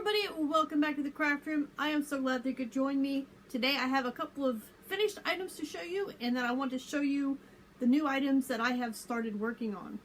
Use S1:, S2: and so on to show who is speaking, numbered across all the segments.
S1: everybody, welcome back to the craft room. I am so glad that you could join me. Today I have a couple of finished items to show you, and then I want to show you the new items that I have started working on.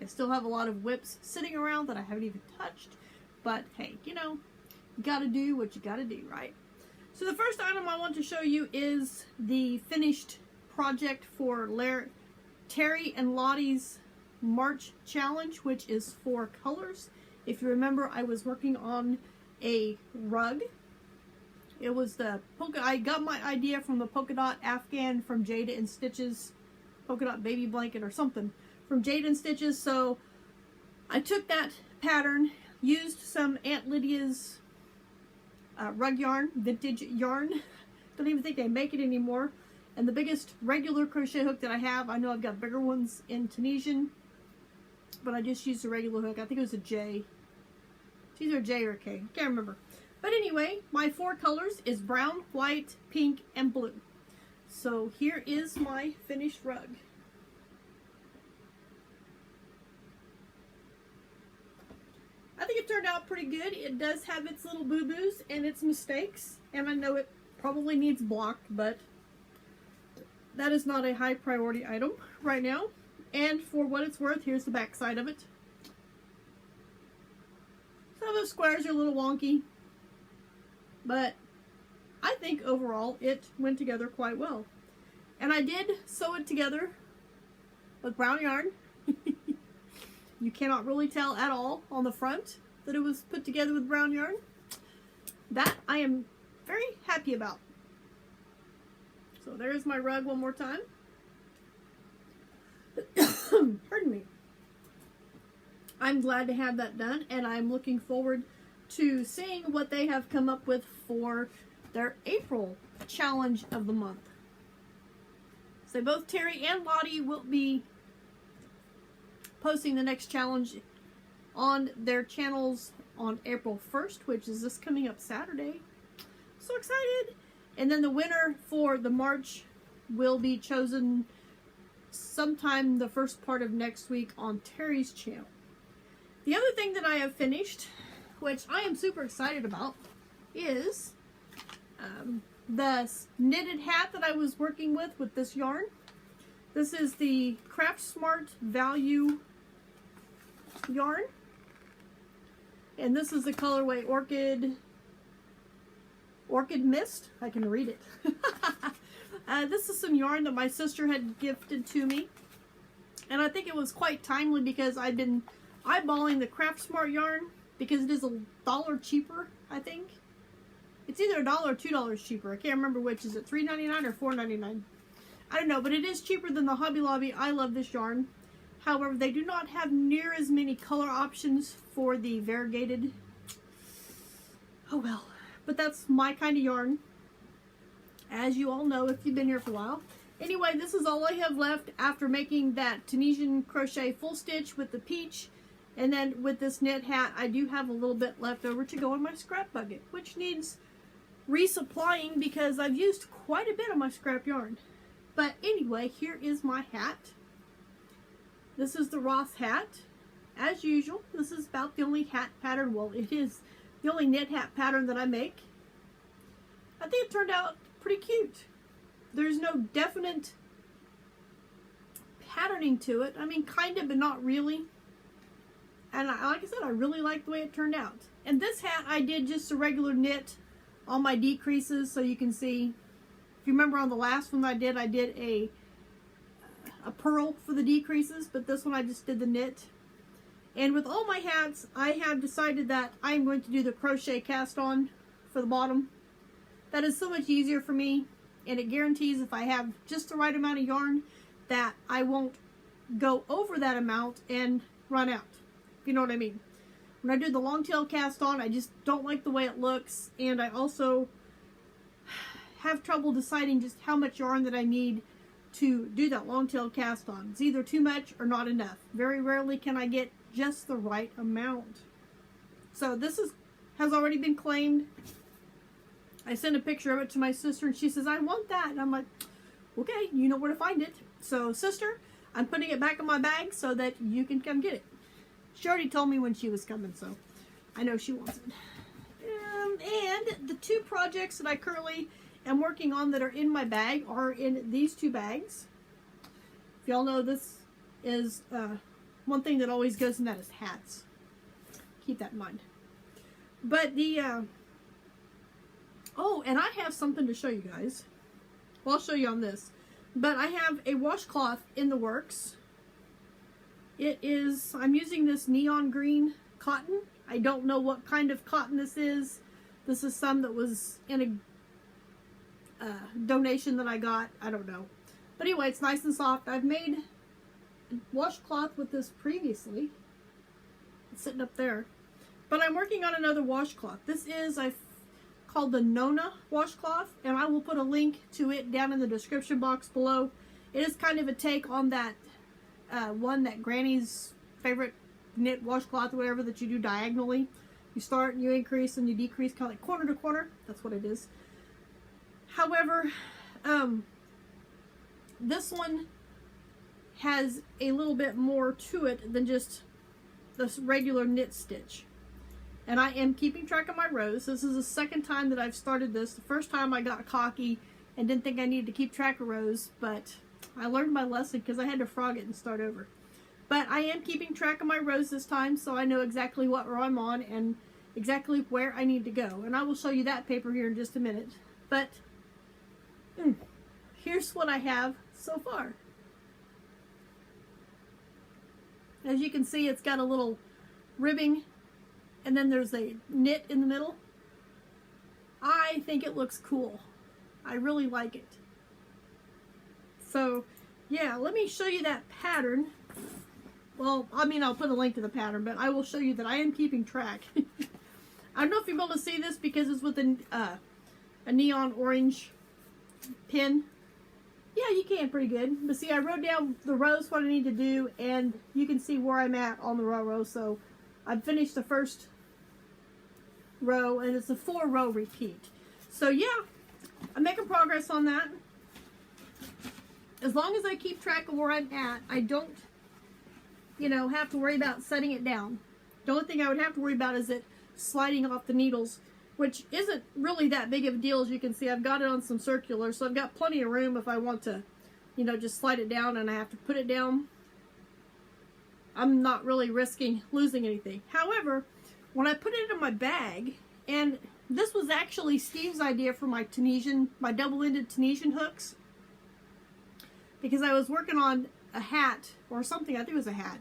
S1: I still have a lot of whips sitting around that I haven't even touched, but hey, you know, you gotta do what you gotta do, right? So the first item I want to show you is the finished project for Terry and Lottie's March challenge, which is 4 colors. If you remember, I was working on a rug. It was I got my idea from the PolkaDot Afghan from Jada and Stitches, PolkaDot baby blanket or something from Jada and Stitches. So I took that pattern, used some Aunt Lydia's rug yarn, vintage yarn. Don't even think they make it anymore. And the biggest regular crochet hook that I have, I know I've got bigger ones in Tunisian, but I just used a regular hook. I think it was a J. It's either a J or a K. Can't remember. But anyway, my 4 colors is brown, white, pink, and blue. So here is my finished rug. I think it turned out pretty good. It does have its little boo-boos and its mistakes. And I know it probably needs blocked, but that is not a high priority item right now. And for what it's worth, here's the back side of it. Some of the squares are a little wonky, but I think overall it went together quite well. And I did sew it together with brown yarn. You cannot really tell at all on the front that it was put together with brown yarn. That I am very happy about. So there's my rug one more time. Pardon me. I'm glad to have that done, and I'm looking forward to seeing what they have come up with for their April challenge of the month. So both Terry and Lottie will be posting the next challenge on their channels on April 1st, which is this coming up Saturday. So excited! And then the winner for the March will be chosen sometime the first part of next week on Terry's channel. The other thing that I have finished, which I am super excited about, is the knitted hat that I was working with this yarn. This is the Craft Smart Value yarn. And this is the colorway Orchid Mist. I can read it. This is some yarn that my sister had gifted to me. And I think it was quite timely because I've been eyeballing the Craft Smart yarn because it is $1 cheaper, I think. It's either $1 or $2 cheaper. I can't remember which. Is it $3.99 or $4.99? I don't know, but it is cheaper than the Hobby Lobby. I love this yarn. However, they do not have near as many color options for the variegated. Oh well. But that's my kind of yarn, as you all know if you've been here for a while. Anyway, this is all I have left after making that Tunisian crochet full stitch with the peach. And then with this knit hat, I do have a little bit left over to go in my scrap bucket, which needs resupplying because I've used quite a bit of my scrap yarn. But anyway, here is my hat. This is the Ross hat. As usual, this is about the only hat pattern, well, it is the only knit hat pattern that I make. I think it turned out pretty cute. There's no definite patterning to it. I mean, kind of, but not really. And like I said, I really like the way it turned out. And this hat, I did just a regular knit on my decreases, so you can see. If you remember on the last one I did a purl for the decreases, but this one I just did the knit. And with all my hats, I have decided that I'm going to do the crochet cast on for the bottom. That is so much easier for me, and it guarantees if I have just the right amount of yarn that I won't go over that amount and run out. If you know what I mean. When I do the long tail cast on, I just don't like the way it looks, and I also have trouble deciding just how much yarn that I need to do that long tail cast on. It's either too much or not enough. Very rarely can I get just the right amount. So this has already been claimed. I sent a picture of it to my sister and she says, I want that. And I'm like, okay, you know where to find it. So sister, I'm putting it back in my bag so that you can come get it. She already told me when she was coming, so I know she wants it. And the two projects that I currently am working on that are in my bag are in these two bags. If y'all know, this is one thing that always goes in that is hats. Keep that in mind. But the oh, and I have something to show you guys. Well, I'll show you on this. But I have a washcloth in the works. It is, I'm using this neon green cotton. I don't know what kind of cotton this is. This is some that was in a donation that I got. I don't know. But anyway, it's nice and soft. I've made a washcloth with this previously. It's sitting up there. But I'm working on another washcloth. This is called the Nona washcloth, and I will put a link to it down in the description box below. It is kind of a take on that one that Granny's favorite knit washcloth or whatever that you do diagonally. You start and you increase and you decrease, kind of like corner to corner. That's what it is. However, this one has a little bit more to it than just this regular knit stitch. And I am keeping track of my rows. This is the second time that I've started this. The first time I got cocky and didn't think I needed to keep track of rows, but I learned my lesson because I had to frog it and start over. But I am keeping track of my rows this time, so I know exactly what row I'm on and exactly where I need to go. And I will show you that paper here in just a minute. But here's what I have so far. As you can see, it's got a little ribbing, and then there's a knit in the middle. I think it looks cool. I really like it. So, yeah, let me show you that pattern. Well, I mean, I'll put a link to the pattern, but I will show you that I am keeping track. I don't know if you'll be able to see this because it's with a neon orange pin. Yeah, you can pretty good. But see, I wrote down the rows, what I need to do, and you can see where I'm at on the row. So I've finished the first row, and it's a 4-row repeat. So yeah, I'm making progress on that. As long as I keep track of where I'm at, I don't, you know, have to worry about setting it down. The only thing I would have to worry about is it sliding off the needles, which isn't really that big of a deal. As you can see, I've got it on some circular, so I've got plenty of room if I want to, you know, just slide it down and I have to put it down. I'm not really risking losing anything. However, when I put it in my bag, and this was actually Steve's idea for my double-ended Tunisian hooks, because I was working on a hat or something, I think it was a hat,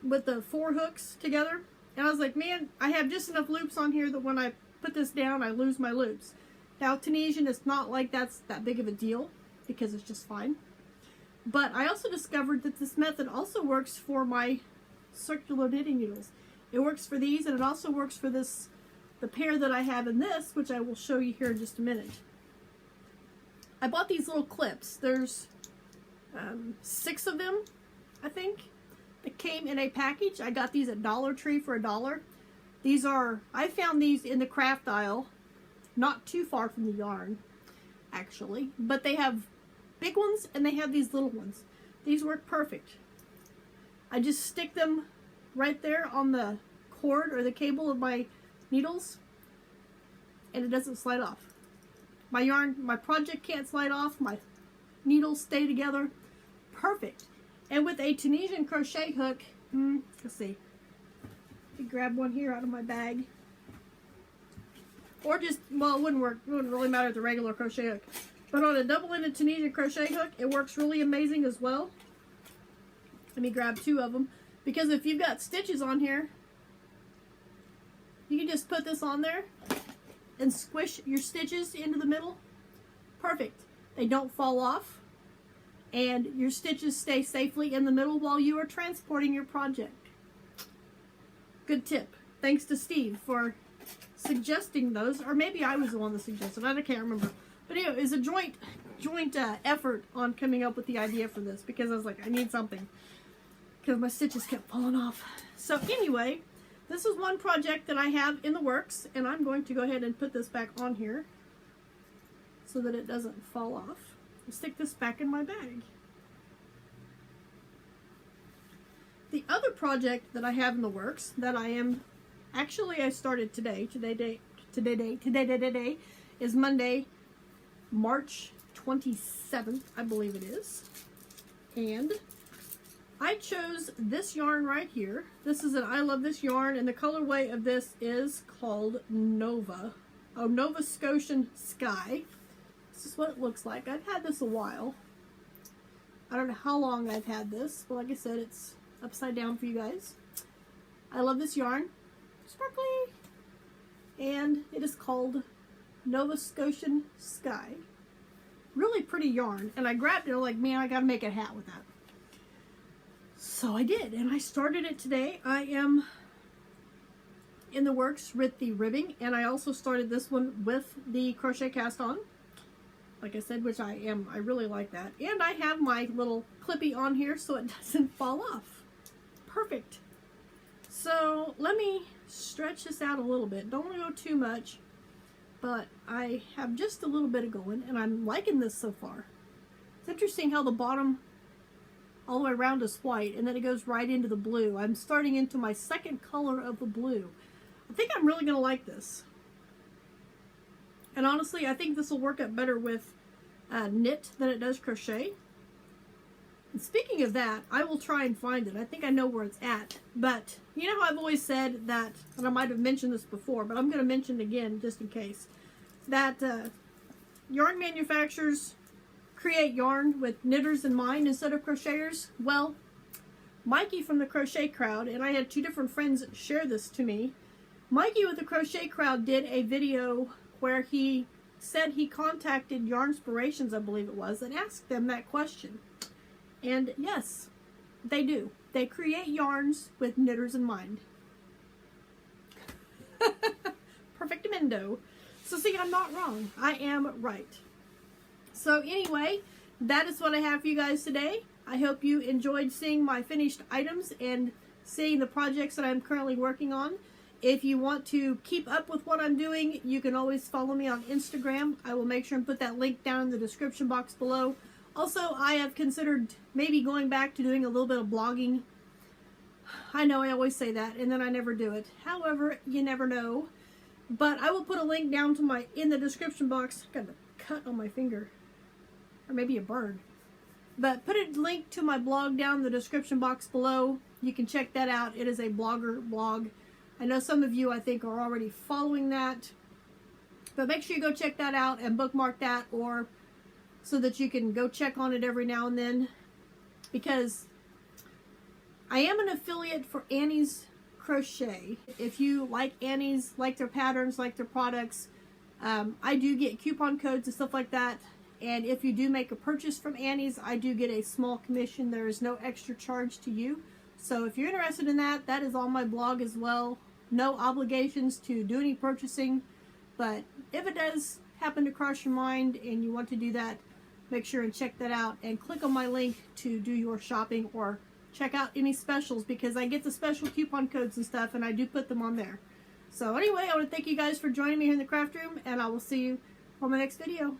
S1: with the 4 hooks together, and I was like, man, I have just enough loops on here that when I put this down, I lose my loops. Now, Tunisian, it's not like that's that big of a deal, because it's just fine. But I also discovered that this method also works for my circular knitting needles. It works for these, and it also works for this, the pair that I have in this, which I will show you here in just a minute. I bought these little clips. There's 6 of them, I think, that came in a package. I got these at Dollar Tree for $1. These are, I found these in the craft aisle, not too far from the yarn, actually. But they have big ones and they have these little ones. These work perfect. I just stick them right there on the cord or the cable of my needles, and it doesn't slide off. My yarn, my project can't slide off. My needles stay together. Perfect. And with a Tunisian crochet hook, let's see. Let me grab one here out of my bag. Or just, well, it wouldn't work. It wouldn't really matter with the regular crochet hook. But on a double-ended Tunisian crochet hook, it works really amazing as well. Let me grab 2 of them. Because if you've got stitches on here, you can just put this on there and squish your stitches into the middle. Perfect. They don't fall off. And your stitches stay safely in the middle while you are transporting your project. Good tip. Thanks to Steve for suggesting those. Or maybe I was the one that suggested. I can't remember. But anyway, it was a joint effort on coming up with the idea for this. Because I was like, I need something. Because my stitches kept falling off. So anyway, this is one project that I have in the works. And I'm going to go ahead and put this back on here so that it doesn't fall off. Stick this back in my bag. The other project that I have in the works that I started today Today is Monday, March 27th, I believe it is. And I chose this yarn right here. This is an I Love This yarn, and the colorway of this is called Nova. Oh, Nova Scotian Sky. This is what it looks like. I've had this a while. I don't know how long I've had this, but like I said, it's upside down for you guys. I love this yarn. Sparkly. And it is called Nova Scotian Sky. Really pretty yarn. And I grabbed it, I'm like, man, I gotta make a hat with that. So I did, and I started it today. I am in the works with the ribbing, and I also started this one with the crochet cast on. Like I said, which I really like that. And I have my little clippy on here so it doesn't fall off. Perfect. So let me stretch this out a little bit. Don't want to go too much, but I have just a little bit of going, and I'm liking this so far. It's interesting how the bottom all the way around is white, and then it goes right into the blue. I'm starting into my second color of the blue. I think I'm really going to like this. And honestly, I think this will work out better with knit than it does crochet. And speaking of that, I will try and find it. I think I know where it's at. But you know how I've always said that, and I might have mentioned this before, but I'm going to mention it again just in case, that yarn manufacturers create yarn with knitters in mind instead of crocheters. Well, Mikey from the Crochet Crowd, and I had two different friends share this to me. Mikey with the Crochet Crowd did a video where he said he contacted Yarnspirations, I believe it was, and asked them that question. And yes, they do. They create yarns with knitters in mind. Perfectamento. So see, I'm not wrong. I am right. So anyway, that is what I have for you guys today. I hope you enjoyed seeing my finished items and seeing the projects that I'm currently working on. If you want to keep up with what I'm doing, you can always follow me on Instagram. I will make sure and put that link down in the description box below. Also, I have considered maybe going back to doing a little bit of blogging. I know I always say that, and then I never do it. However, you never know. But I will put a link down to in the description box. Got a cut on my finger. Or maybe a burn. But put a link to my blog down in the description box below. You can check that out. It is a blogger blog. I know some of you, I think, are already following that. But make sure you go check that out and bookmark that, or so that you can go check on it every now and then. Because I am an affiliate for Annie's Crochet. If you like Annie's, like their patterns, like their products, I do get coupon codes and stuff like that. And if you do make a purchase from Annie's, I do get a small commission. There is no extra charge to you. So if you're interested in that, that is on my blog as well. No obligations to do any purchasing. But if it does happen to cross your mind and you want to do that, make sure and check that out. And click on my link to do your shopping or check out any specials, because I get the special coupon codes and stuff, and I do put them on there. So anyway, I want to thank you guys for joining me here in the craft room, and I will see you on my next video.